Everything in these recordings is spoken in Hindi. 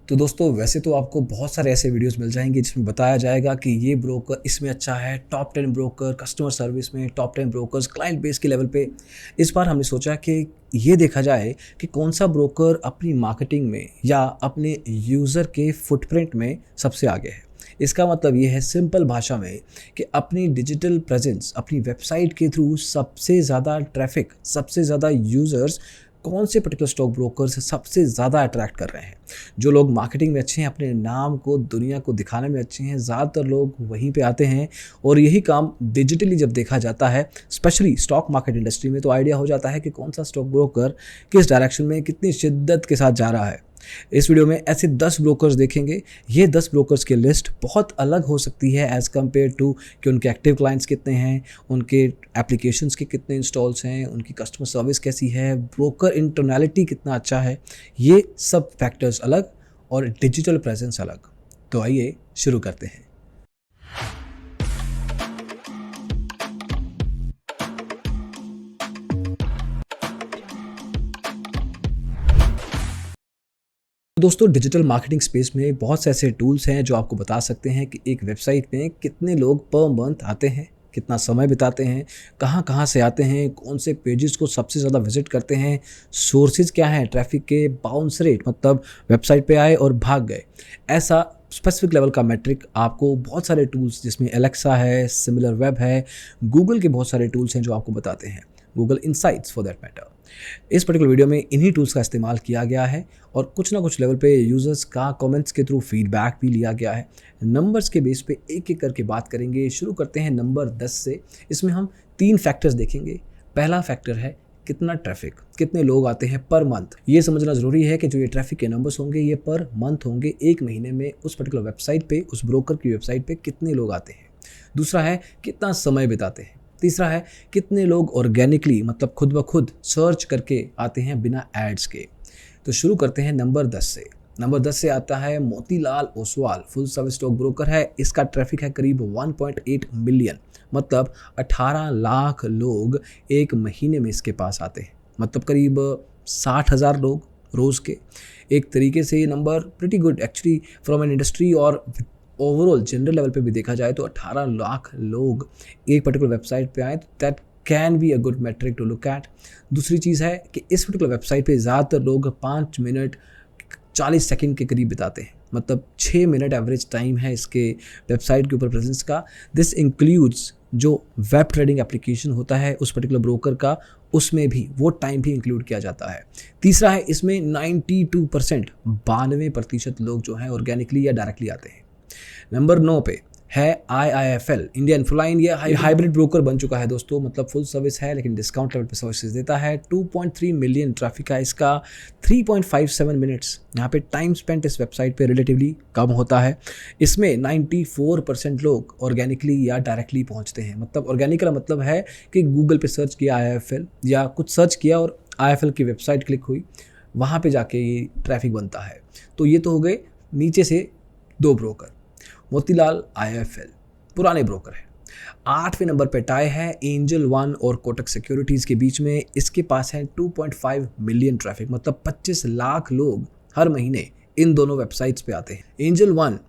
तो दोस्तों वैसे तो आपको बहुत सारे ऐसे वीडियोस मिल जाएंगे जिसमें बताया जाएगा कि ये ब्रोकर इसमें अच्छा है, टॉप 10 ब्रोकर कस्टमर सर्विस में, टॉप 10 ब्रोकर्स क्लाइंट बेस के लेवल पे। इस बार हमने सोचा कि ये देखा जाए कि कौन सा ब्रोकर अपनी मार्केटिंग में या अपने यूज़र के फुटप्रिंट में सबसे आगे है। इसका मतलब ये है सिंपल भाषा में कि अपनी डिजिटल प्रेजेंस, अपनी वेबसाइट के थ्रू सबसे ज़्यादा ट्रैफिक, सबसे ज़्यादा यूज़र्स कौन से पर्टिकुलर स्टॉक ब्रोकर से सबसे ज़्यादा अट्रैक्ट कर रहे हैं। जो लोग मार्केटिंग में अच्छे हैं, अपने नाम को दुनिया को दिखाने में अच्छे हैं, ज़्यादातर लोग वहीं पे आते हैं। और यही काम डिजिटली जब देखा जाता है, स्पेशली स्टॉक मार्केट इंडस्ट्री में, तो आइडिया हो जाता है कि कौन सा स्टॉक ब्रोकर किस डायरेक्शन में कितनी शिद्दत के साथ जा रहा है। इस वीडियो में ऐसे 10 ब्रोकर्स देखेंगे। ये 10 ब्रोकर्स की लिस्ट बहुत अलग हो सकती है एज़ कम्पेयर टू कि उनके एक्टिव क्लाइंट्स कितने हैं, उनके एप्लीकेशंस के कितने इंस्टॉल्स हैं, उनकी कस्टमर सर्विस कैसी है, ब्रोकर इंटरनैलिटी कितना अच्छा है। ये सब फैक्टर्स अलग और डिजिटल प्रेजेंस अलग। तो आइए शुरू करते हैं। दोस्तों डिजिटल मार्केटिंग स्पेस में बहुत से ऐसे टूल्स हैं जो आपको बता सकते हैं कि एक वेबसाइट में कितने लोग पर मंथ आते हैं, कितना समय बिताते हैं, कहाँ कहाँ से आते हैं, कौन से पेजेस को सबसे ज़्यादा विजिट करते हैं, सोर्सेज क्या हैं ट्रैफिक के, बाउंस रेट मतलब वेबसाइट पे आए और भाग गए। ऐसा स्पेसिफिक लेवल का मैट्रिक आपको बहुत सारे टूल्स, जिसमें एलेक्सा है, सिमिलर वेब है, गूगल के बहुत सारे टूल्स हैं जो आपको बताते हैं, Google insights for that matter. इस पर्टिकुलर वीडियो में इन्हीं टूल्स का इस्तेमाल किया गया है और कुछ ना कुछ लेवल पे यूज़र्स का कमेंट्स के थ्रू फीडबैक भी लिया गया है। नंबर्स के बेस पे एक एक करके बात करेंगे। शुरू करते हैं नंबर 10 से। इसमें हम 3 फैक्टर्स देखेंगे। पहला फैक्टर है कितना ट्रैफिक, कितने लोग आते हैं पर मंथ। ये समझना ज़रूरी है कि जो ये ट्रैफिक के नंबर्स होंगे ये पर मंथ होंगे, एक महीने में उस पर्टिकुलर वेबसाइट पे, उस ब्रोकर की वेबसाइट पे कितने लोग आते हैं। दूसरा है कितना समय बिताते हैं। तीसरा है कितने लोग ऑर्गेनिकली मतलब खुद ब खुद सर्च करके आते हैं बिना एड्स के। तो शुरू करते हैं नंबर 10 से। नंबर 10 से आता है Motilal Oswal, full service stock broker है। इसका ट्रैफिक है करीब 1.8 मिलियन, मतलब 18 लाख लोग एक महीने में इसके पास आते हैं, मतलब करीब 60,000 लोग रोज़ के। एक तरीके से ये number pretty good actually from an industry और ओवरऑल जनरल लेवल पे भी देखा जाए तो 18 लाख लोग एक पर्टिकुलर वेबसाइट पे आए तो that can be a good metric to look at. दूसरी चीज़ है कि इस पर्टिकुलर वेबसाइट पे ज़्यादातर लोग 5 मिनट 40 सेकंड के करीब बिताते हैं, मतलब 6 मिनट एवरेज टाइम है इसके वेबसाइट के ऊपर प्रेजेंस का। दिस इंक्लूड्स जो वेब ट्रेडिंग एप्लीकेशन होता है उस पर्टिकुलर ब्रोकर का, उसमें भी वो टाइम भी इंक्लूड किया जाता है। तीसरा है इसमें 92%, 92% लोग जो हैं ऑर्गेनिकली या डायरेक्टली आते हैं। नंबर 9 पे है IIFL, इंडिया इन्फोलाइन। ये हाइब्रिड ब्रोकर बन चुका है दोस्तों, मतलब फुल सर्विस है लेकिन डिस्काउंट लेवल पे सर्विसेज देता है। 2.3 मिलियन ट्रैफिक है इसका, 3.57 मिनट्स यहाँ पे टाइम स्पेंट इस वेबसाइट पे रिलेटिवली कम होता है। इसमें 94% लोग ऑर्गेनिकली या डायरेक्टली पहुँचते हैं। मतलब ऑर्गेनिक का मतलब है कि गूगल पे सर्च किया IIFL या कुछ सर्च किया और IIFL की वेबसाइट क्लिक हुई, वहाँ पर जाके ये ट्रैफिक बनता है। तो ये तो हो गए नीचे से 2 ब्रोकर। मोतीलाल IIFL पुराने ब्रोकर है। 8वें नंबर पे टाई है एंजल वन और कोटक सिक्योरिटीज़ के बीच में। इसके पास है 2.5 मिलियन ट्रैफिक, मतलब 25 लाख लोग हर महीने इन दोनों वेबसाइट्स पे आते हैं। एंजल वन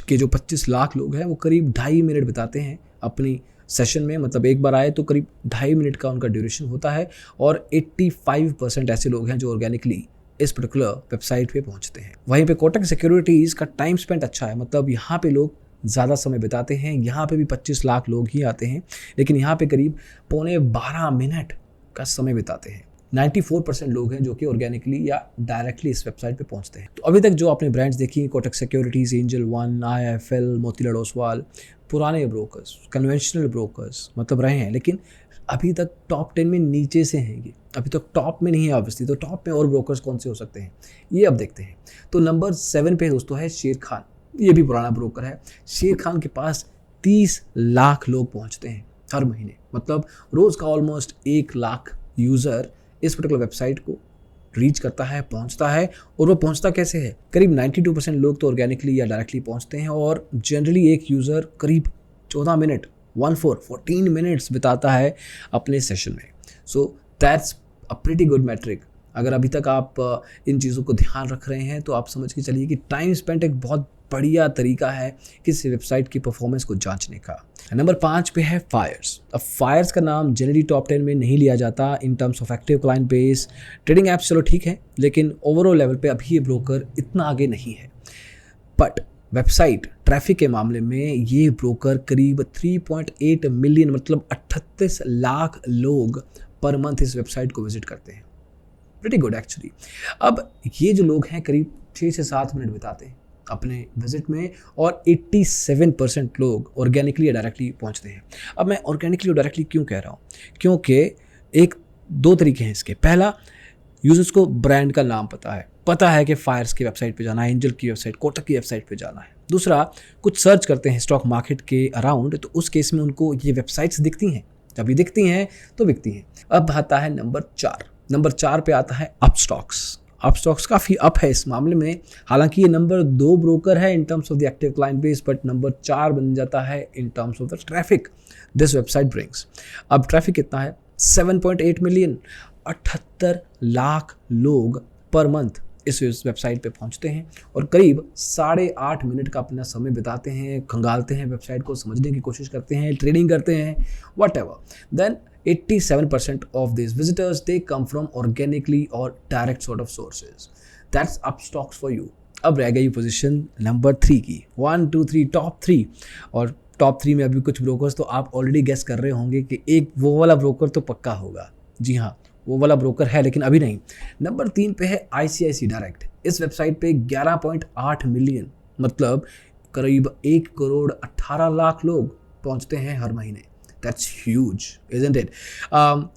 के जो 25 लाख लोग हैं वो करीब 2.5 मिनट बिताते हैं अपनी सेशन में, मतलब एक बार आए तो करीब 2.5 मिनट का उनका ड्यूरेशन होता है। और 85% ऐसे लोग हैं जो ऑर्गेनिकली इस पर्टिकुलर वेबसाइट पे पहुंचते हैं। वहीं पे कोटक सिक्योरिटीज़ का टाइम स्पेंड अच्छा है, मतलब यहाँ पे लोग ज़्यादा समय बिताते हैं। यहाँ पे भी 25 लाख लोग ही आते हैं, लेकिन यहाँ पे करीब 12.25 मिनट का समय बिताते हैं। 94% लोग हैं जो कि ऑर्गेनिकली या डायरेक्टली इस वेबसाइट पे पहुंचते हैं। तो अभी तक जो आपने ब्रांड्स देखी, Kotak securities, angel one, IIFL, Motilal Oswal, पुराने ब्रोकर्स, कन्वेंशनल ब्रोकर्स मतलब रहे हैं, लेकिन अभी तक टॉप 10 में नीचे से हैं ये, अभी तक टॉप में नहीं है ऑब्वियसली। तो टॉप में और ब्रोकर्स कौन से हो सकते हैं ये अब देखते हैं। तो नंबर 7 पे दोस्तों है शेर खान। ये भी पुराना ब्रोकर है। शेर खान के पास 30 लाख लोग पहुंचते हैं हर महीने, मतलब रोज़ का ऑलमोस्ट 1 लाख यूज़र इस पर्टिकुलर वेबसाइट को रीच करता है, पहुंचता है। और वो पहुंचता कैसे है? करीब 92% लोग तो ऑर्गेनिकली या डायरेक्टली पहुंचते हैं और जनरली एक यूज़र करीब 14 मिनट 14 मिनट्स बिताता है अपने सेशन में। So that's a pretty good metric अगर अभी तक आप इन चीज़ों को ध्यान रख रहे हैं तो आप समझ के चलिए कि टाइम स्पेंड एक बहुत बढ़िया तरीका है किसी वेबसाइट की परफॉर्मेंस को जांचने का। नंबर 5 पे है फायर्स। अब फायर्स का नाम जनरली टॉप 10 में नहीं लिया जाता in terms of active client base. Trading apps चलो ठीक है, लेकिन ओवरऑल लेवल पे अभी ये ब्रोकर इतना आगे नहीं है। बट वेबसाइट ट्रैफिक के मामले में ये ब्रोकर करीब 3.8 मिलियन मतलब 38 लाख लोग पर मंथ इस वेबसाइट को विजिट करते हैं। Pretty good actually. अब ये जो लोग हैं करीब 6 से 7 मिनट बिताते हैं अपने विजिट में, और 87% लोग ऑर्गेनिकली या डायरेक्टली पहुंचते हैं। अब मैं ऑर्गेनिकली और डायरेक्टली क्यों कह रहा हूँ, क्योंकि एक दो तरीके हैं इसके। पहला, यूजर्स को ब्रांड का नाम पता है कि फायर्स की वेबसाइट पे जाना है, एंजल की वेबसाइट, कोटक की वेबसाइट पे जाना है। दूसरा, कुछ सर्च करते हैं स्टॉक मार्केट के अराउंड, तो उस केस में उनको ये वेबसाइट्स दिखती हैं, जब ये दिखती हैं तो बिकती हैं। अब आता है नंबर 4 पे आता है अपस्टॉक्स। अपस्टॉक्स काफ़ी अप है इस मामले में, हालांकि ये नंबर 2 ब्रोकर है in terms of the active client base, but number 4 बन जाता है in terms of the traffic this website brings. अब ट्रैफिक कितना है? 7.8 मिलियन, 78 लाख लोग पर मंथ इस वेबसाइट पे पहुंचते हैं और करीब 8.5 मिनट का अपना समय बिताते हैं, खंगालते हैं वेबसाइट को, समझने की कोशिश करते हैं, ट्रेडिंग करते हैं, whatever. Then 87% of these visitors they come from organically or direct sort of sources. That's Upstocks for you. अब रह गई पोजीशन नंबर 3 की, 1 2 3 टॉप 3। और टॉप 3 में अभी कुछ ब्रोकर्स तो आप ऑलरेडी गेस कर रहे होंगे कि एक वो वाला ब्रोकर तो पक्का होगा। जी हाँ, वो वाला ब्रोकर है, लेकिन अभी नहीं। नंबर 3 पे है ICICI डायरेक्ट। इस वेबसाइट पे 11.8 मिलियन मतलब करीब 1 करोड़ 18 लाख लोग पहुंचते हैं हर महीने। That's huge, isn't it?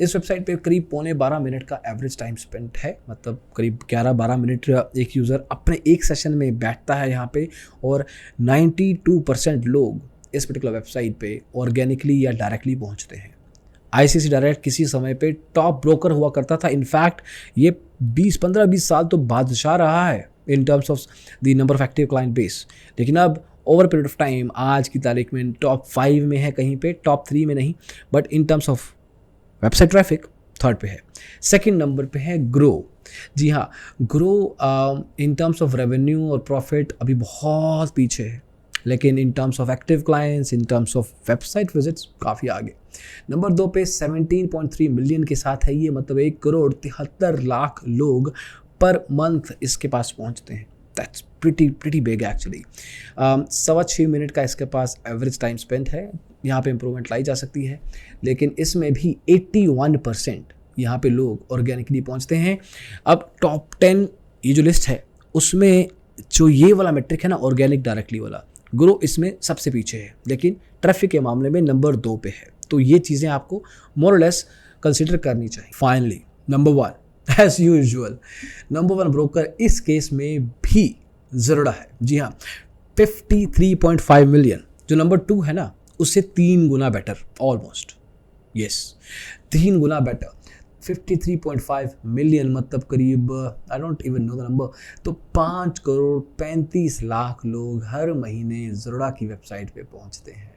इस वेबसाइट पे करीब 11.25 मिनट का एवरेज टाइम स्पेंड है, मतलब करीब 11-12 मिनट एक यूज़र अपने एक सेशन में बैठता है यहाँ पे, और 92% लोग इस पर्टिकुलर वेबसाइट पे ऑर्गेनिकली या डायरेक्टली पहुँचते हैं। ICICI डायरेक्ट किसी समय पे टॉप ब्रोकर हुआ करता था। इनफैक्ट ये 15-20 साल तो बादशाह रहा है in terms of the number of active client base, लेकिन अब ओवर पीरियड ऑफ टाइम आज की तारीख में टॉप 5 में है, कहीं पे टॉप 3 में नहीं, but in terms of website traffic 3rd पे है। 2nd नंबर पे है ग्रो। जी हाँ, grow in terms of revenue और प्रॉफिट अभी बहुत पीछे है, लेकिन in terms of active clients, in terms of website visits काफ़ी आगे। नंबर 2 पे 17.3 मिलियन के साथ है ये, मतलब 1 करोड़ 73 लाख लोग पर मंथ इसके पास पहुंचते हैं। That's pretty big actually। 6.25 minute का इसके पास एवरेज टाइम स्पेंड है। यहाँ पे इम्प्रूवमेंट लाई जा सकती है, लेकिन इसमें भी 81% यहाँ पे लोग ऑर्गेनिकली पहुँचते हैं। अब टॉप 10 ये जो लिस्ट है उसमें जो ये वाला मेट्रिक है ना, ऑर्गेनिक डायरेक्टली वाला, ग्रो इसमें सबसे पीछे है, लेकिन ट्रैफिक के मामले में नंबर 2 पे है। तो ये चीज़ें आपको मोर और लेस कंसिडर करनी चाहिए। Finally number 1 as usual, number 1 broker इस केस में भी ज़रूरा है। जी हाँ, 53.5 मिलियन, जो नंबर 2 है ना उससे 3 गुना बेटर, ऑलमोस्ट, यस 3 गुना बेटर। 53.5 मिलियन मतलब करीब, I don't even know the number, तो 5 करोड़ 35 लाख लोग हर महीने ज़रूरा की वेबसाइट पे पहुंचते हैं।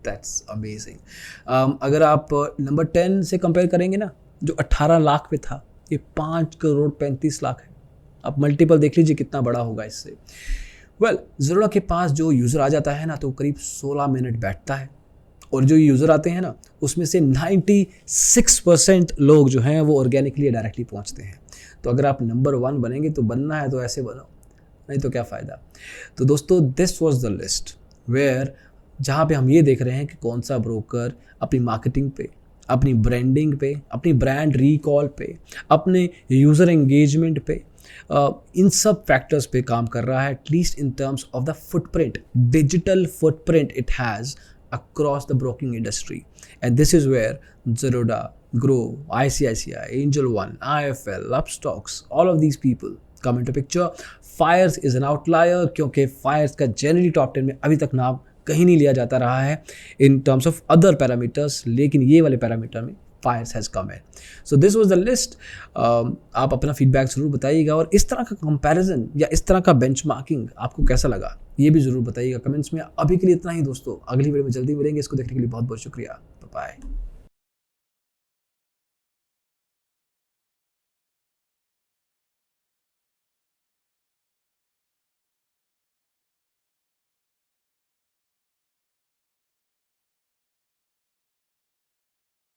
That's amazing. अगर आप नंबर 10 से कंपेयर करेंगे ना, जो 18 लाख पे था, ये 5 करोड़ 35 लाख है। आप मल्टीपल देख लीजिए कितना बड़ा होगा इससे। ज़रूरा के पास जो यूज़र आ जाता है ना, तो करीब 16 मिनट बैठता है, और जो यूज़र आते हैं ना उसमें से 96% लोग जो हैं वो ऑर्गेनिकली या डायरेक्टली पहुंचते हैं। तो अगर आप नंबर 1 बनेंगे तो बनना है तो ऐसे बनो, नहीं तो क्या फ़ायदा। तो दोस्तों, this was the list where, जहाँ पे हम ये देख रहे हैं कि कौन सा ब्रोकर अपनी मार्केटिंग पे, अपनी ब्रांडिंग पे, अपनी ब्रांड रिकॉल पे, अपने यूज़र एंगेजमेंट पे, इन सब फैक्टर्स पे काम कर रहा है, at least in terms of the footprint, digital footprint it has across the broking industry. And this is where Zerodha, Grow, ICICI, Angel One, IFL, Upstocks, all of these people come into picture. Fires is an outlier क्योंकि Fires का generally top 10 में अभी तक नाम कहीं नहीं लिया जाता रहा है in terms of other parameters, लेकिन ये वाले पैरामीटर में Fires has come in. So this was the list. आप अपना फीडबैक ज़रूर बताइएगा, और इस तरह का कंपैरिजन या इस तरह का बेंचमार्किंग आपको कैसा लगा ये भी ज़रूर बताइएगा कमेंट्स में। अभी के लिए इतना ही दोस्तों, अगली वीडियो में जल्दी मिलेंगे। इसको देखने के लिए बहुत बहुत शुक्रिया। बाय।